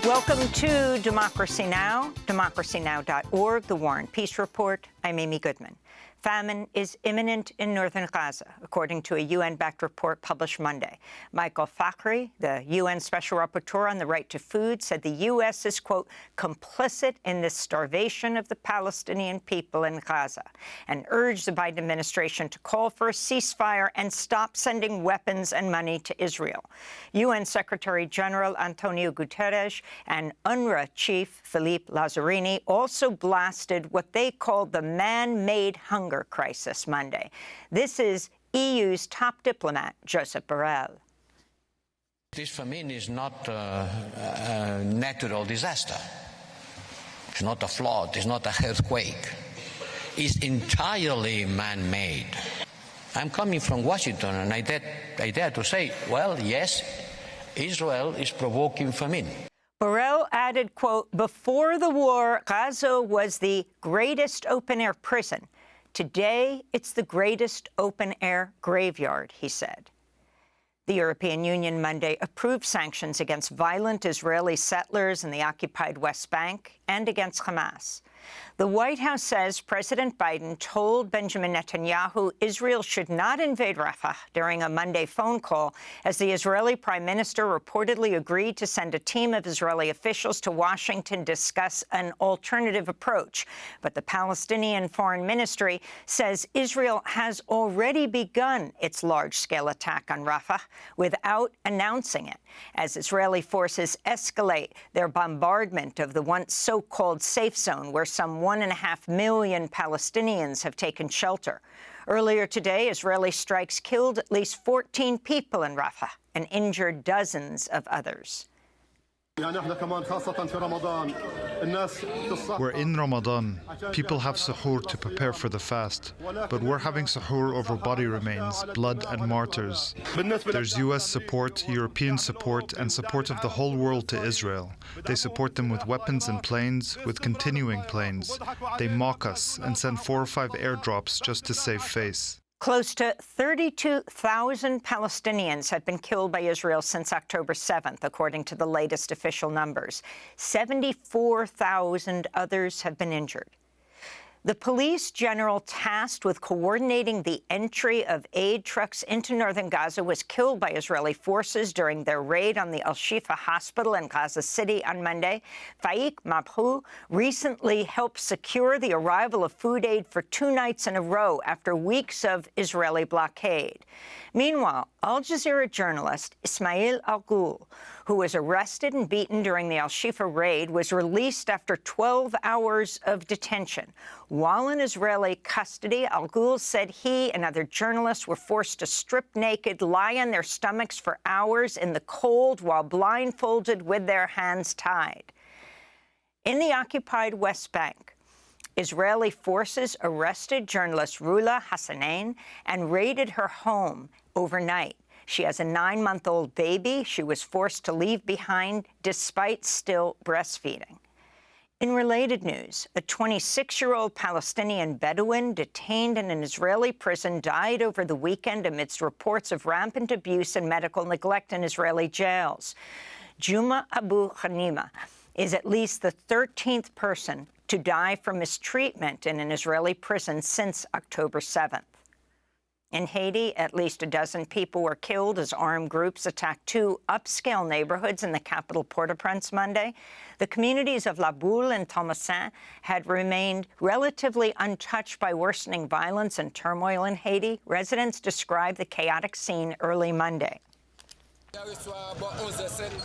Welcome to Democracy Now!, democracynow.org, The War and Peace Report. I'm Amy Goodman. Famine is imminent in northern Gaza, according to a UN-backed report published Monday. Michael Fakhri, the UN Special Rapporteur on the Right to Food, said the U.S. is, quote, complicit in this starvation of the Palestinian people in Gaza, and urged the Biden administration to call for a ceasefire and stop sending weapons and money to Israel. UN Secretary General Antonio Guterres and UNRWA Chief Philippe Lazzarini also blasted what they called the man-made hunger crisis Monday. This is EU's top diplomat, Josep Borrell. This famine is not a natural disaster. It's not a flood. It's not an earthquake. It's entirely man-made. I'm coming from Washington, and I dare to say, well, yes, Israel is provoking famine. Borrell added, quote, before the war, Gaza was the greatest open-air prison. Today, it's the greatest open-air graveyard, he said. The European Union Monday approved sanctions against violent Israeli settlers in the occupied West Bank and against Hamas. The White House says President Biden told Benjamin Netanyahu Israel should not invade Rafah during a Monday phone call, as the Israeli prime minister reportedly agreed to send a team of Israeli officials to Washington to discuss an alternative approach. But the Palestinian Foreign Ministry says Israel has already begun its large-scale attack on Rafah without announcing it, as Israeli forces escalate their bombardment of the once so-called safe zone where some 1.5 million Palestinians have taken shelter. Earlier today, Israeli strikes killed at least 14 people in Rafah and injured dozens of others. We're in Ramadan. People have suhoor to prepare for the fast, but we're having suhoor over body remains, blood and martyrs. There's U.S. support, European support, and support of the whole world to Israel. They support them with weapons and planes, with continuing planes. They mock us and send 4 or 5 airdrops just to save face. Close to 32,000 Palestinians have been killed by Israel since October 7th, according to the latest official numbers. 74,000 others have been injured. The police general tasked with coordinating the entry of aid trucks into northern Gaza was killed by Israeli forces during their raid on the Al-Shifa hospital in Gaza City on Monday. Faik Mabhou recently helped secure the arrival of food aid for 2 nights in a row after weeks of Israeli blockade. Meanwhile, Al Jazeera journalist Ismail Al-Ghul, who was arrested and beaten during the Al-Shifa raid, was released after 12 hours of detention. While in Israeli custody, Al-Ghul said he and other journalists were forced to strip naked, lie on their stomachs for hours in the cold while blindfolded with their hands tied. In the occupied West Bank, Israeli forces arrested journalist Rula Hassanein and raided her home overnight. She has a 9-month-old baby she was forced to leave behind despite still breastfeeding. In related news, a 26-year-old Palestinian Bedouin detained in an Israeli prison died over the weekend amidst reports of rampant abuse and medical neglect in Israeli jails. Juma Abu Ghanima is at least the 13th person to die from mistreatment in an Israeli prison since October 7th. In Haiti, at least a dozen people were killed as armed groups attacked 2 upscale neighborhoods in the capital Port-au-Prince Monday. The communities of La Boule and Thomasin had remained relatively untouched by worsening violence and turmoil in Haiti. Residents described the chaotic scene early Monday.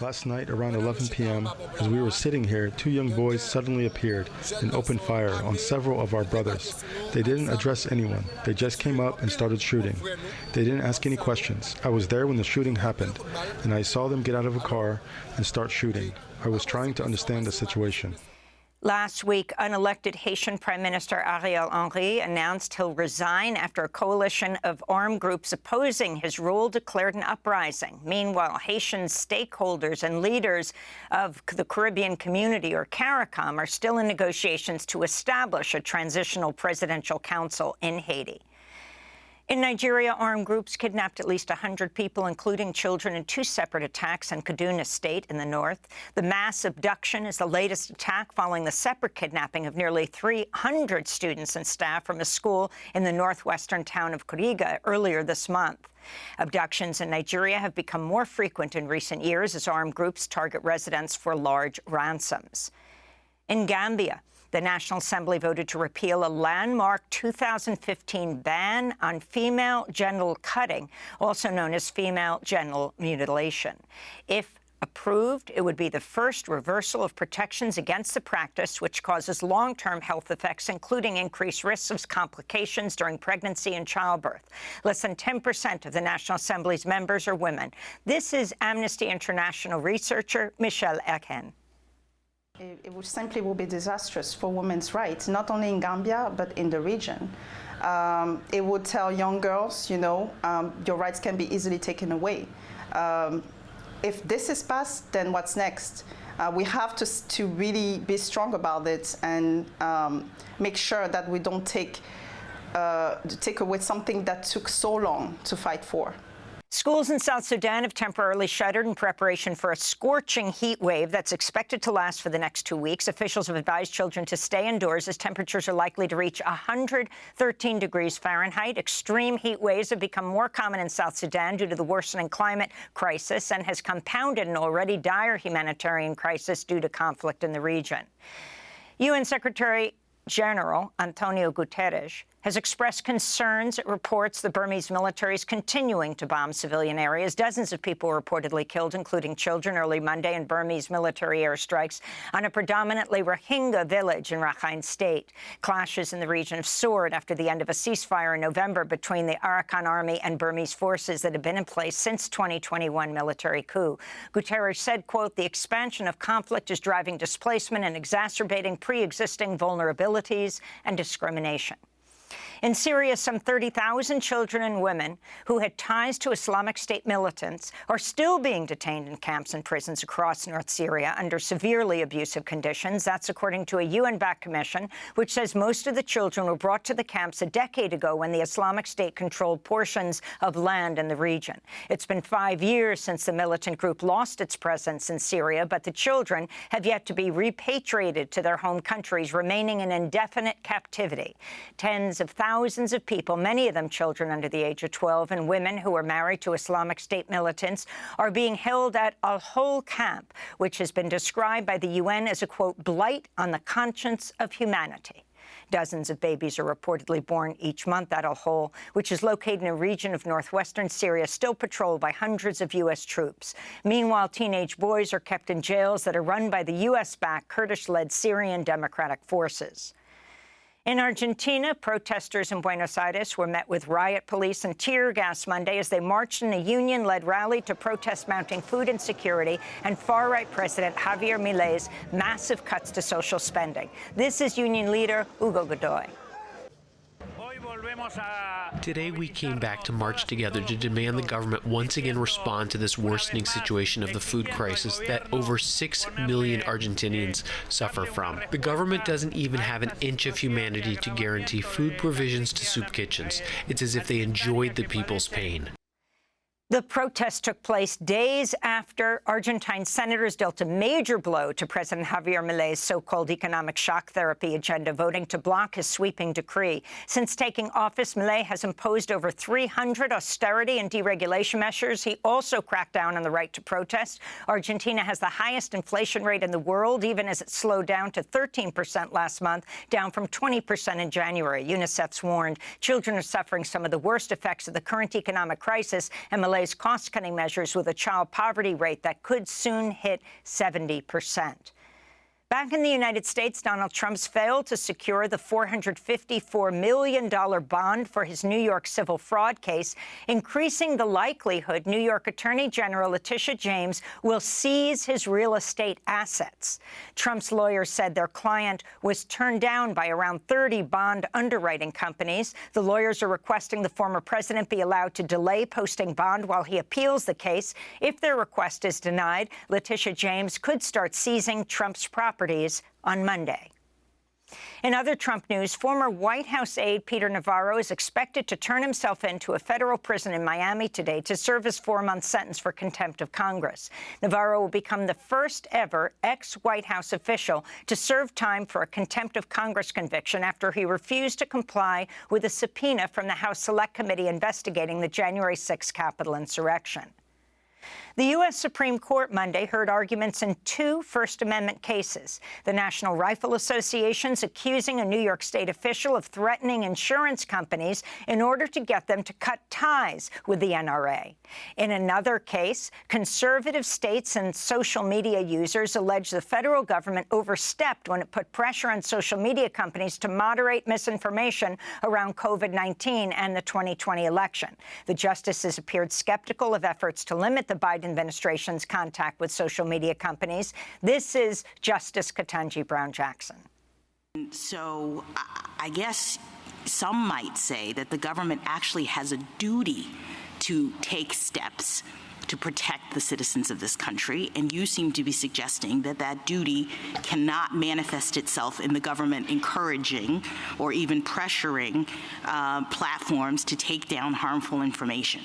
Last night, around 11 p.m., as we were sitting here, 2 young boys suddenly appeared and opened fire on several of our brothers. They didn't address anyone. They just came up and started shooting. They didn't ask any questions. I was there when the shooting happened, and I saw them get out of a car and start shooting. I was trying to understand the situation. Last week, unelected Haitian Prime Minister Ariel Henry announced he'll resign after a coalition of armed groups opposing his rule declared an uprising. Meanwhile, Haitian stakeholders and leaders of the Caribbean Community, or CARICOM, are still in negotiations to establish a transitional presidential council in Haiti. In Nigeria, armed groups kidnapped at least 100 people, including children, in 2 separate attacks in Kaduna State in the north. The mass abduction is the latest attack following the separate kidnapping of nearly 300 students and staff from a school in the northwestern town of Kuriga earlier this month. Abductions in Nigeria have become more frequent in recent years as armed groups target residents for large ransoms. In Gambia, the National Assembly voted to repeal a landmark 2015 ban on female genital cutting, also known as female genital mutilation. If approved, it would be the first reversal of protections against the practice, which causes long-term health effects, including increased risks of complications during pregnancy and childbirth. Less than 10% of the National Assembly's members are women. This is Amnesty International researcher Michelle Eken. It simply will be disastrous for women's rights, not only in Gambia, but in the region. It would tell young girls, your rights can be easily taken away. If this is passed, then what's next? We have to really be strong about it and make sure that we don't take away something that took so long to fight for. Schools in South Sudan have temporarily shuttered in preparation for a scorching heat wave that's expected to last for the next 2 weeks. Officials have advised children to stay indoors as temperatures are likely to reach 113 degrees Fahrenheit. Extreme heat waves have become more common in South Sudan due to the worsening climate crisis and has compounded an already dire humanitarian crisis due to conflict in the region. UN Secretary-General Antonio Guterres has expressed concerns at reports the Burmese military is continuing to bomb civilian areas. Dozens of people were reportedly killed, including children, early Monday in Burmese military airstrikes on a predominantly Rohingya village in Rakhine State. Clashes in the region have soared after the end of a ceasefire in November between the Arakan army and Burmese forces that have been in place since 2021 military coup. Guterres said, quote, "The expansion of conflict is driving displacement and exacerbating pre-existing vulnerabilities and discrimination." In Syria, some 30,000 children and women who had ties to Islamic State militants are still being detained in camps and prisons across North Syria under severely abusive conditions. That's according to a UN-backed commission, which says most of the children were brought to the camps a decade ago when the Islamic State controlled portions of land in the region. It's been 5 years since the militant group lost its presence in Syria, but the children have yet to be repatriated to their home countries, remaining in indefinite captivity. Tens of thousands of people, many of them children under the age of 12 and women who are married to Islamic State militants, are being held at Al-Hol camp, which has been described by the UN as a, quote, blight on the conscience of humanity. Dozens of babies are reportedly born each month at Al-Hol, which is located in a region of northwestern Syria still patrolled by hundreds of U.S. troops. Meanwhile, teenage boys are kept in jails that are run by the U.S.-backed Kurdish-led Syrian Democratic Forces. In Argentina, protesters in Buenos Aires were met with riot police and tear gas Monday as they marched in a union-led rally to protest mounting food insecurity and far-right President Javier Milei's massive cuts to social spending. This is union leader Hugo Godoy. Today we came back to march together to demand the government once again respond to this worsening situation of the food crisis that over 6 million Argentinians suffer from. The government doesn't even have an inch of humanity to guarantee food provisions to soup kitchens. It's as if they enjoyed the people's pain. The protest took place days after Argentine senators dealt a major blow to President Javier Milei's so-called economic shock therapy agenda, voting to block his sweeping decree. Since taking office, Milei has imposed over 300 austerity and deregulation measures. He also cracked down on the right to protest. Argentina has the highest inflation rate in the world, even as it slowed down to 13% last month, down from 20% in January. UNICEF's warned children are suffering some of the worst effects of the current economic crisis, and Milei's cost-cutting measures with a child poverty rate that could soon hit 70%. Back in the United States, Donald Trump's failed to secure the $454 million bond for his New York civil fraud case, increasing the likelihood New York Attorney General Letitia James will seize his real estate assets. Trump's lawyers said their client was turned down by around 30 bond underwriting companies. The lawyers are requesting the former president be allowed to delay posting bond while he appeals the case. If their request is denied, Letitia James could start seizing Trump's properties on Monday. In other Trump news, former White House aide Peter Navarro is expected to turn himself in to a federal prison in Miami today to serve his 4-month sentence for contempt of Congress. Navarro will become the first ever ex-White House official to serve time for a contempt of Congress conviction after he refused to comply with a subpoena from the House Select Committee investigating the January 6 Capitol insurrection. The U.S. Supreme Court Monday heard arguments in 2 First Amendment cases. The National Rifle Association's accusing a New York State official of threatening insurance companies in order to get them to cut ties with the NRA. In another case, conservative states and social media users allege the federal government overstepped when it put pressure on social media companies to moderate misinformation around COVID-19 and the 2020 election. The justices appeared skeptical of efforts to limit the Biden administration's contact with social media companies. This is Justice Ketanji Brown Jackson. So I guess some might say that the government actually has a duty to take steps to protect the citizens of this country, and you seem to be suggesting that that duty cannot manifest itself in the government encouraging or even pressuring platforms to take down harmful information.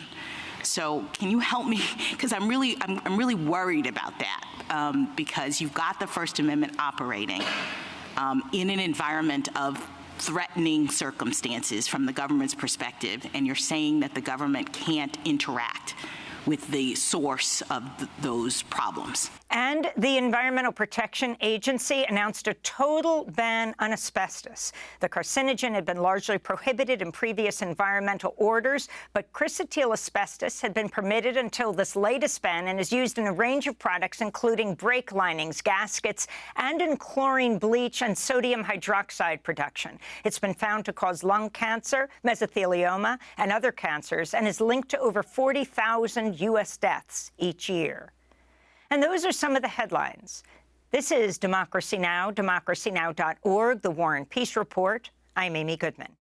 So can you help me? Because I'm really worried about that, because you've got the First Amendment operating in an environment of threatening circumstances from the government's perspective, and you're saying that the government can't interact with the source of those problems. And the Environmental Protection Agency announced a total ban on asbestos. The carcinogen had been largely prohibited in previous environmental orders, but chrysotile asbestos had been permitted until this latest ban and is used in a range of products, including brake linings, gaskets, and in chlorine bleach and sodium hydroxide production. It's been found to cause lung cancer, mesothelioma, and other cancers, and is linked to over 40,000 U.S. deaths each year. And those are some of the headlines. This is Democracy Now!, democracynow.org, The War and Peace Report. I'm Amy Goodman.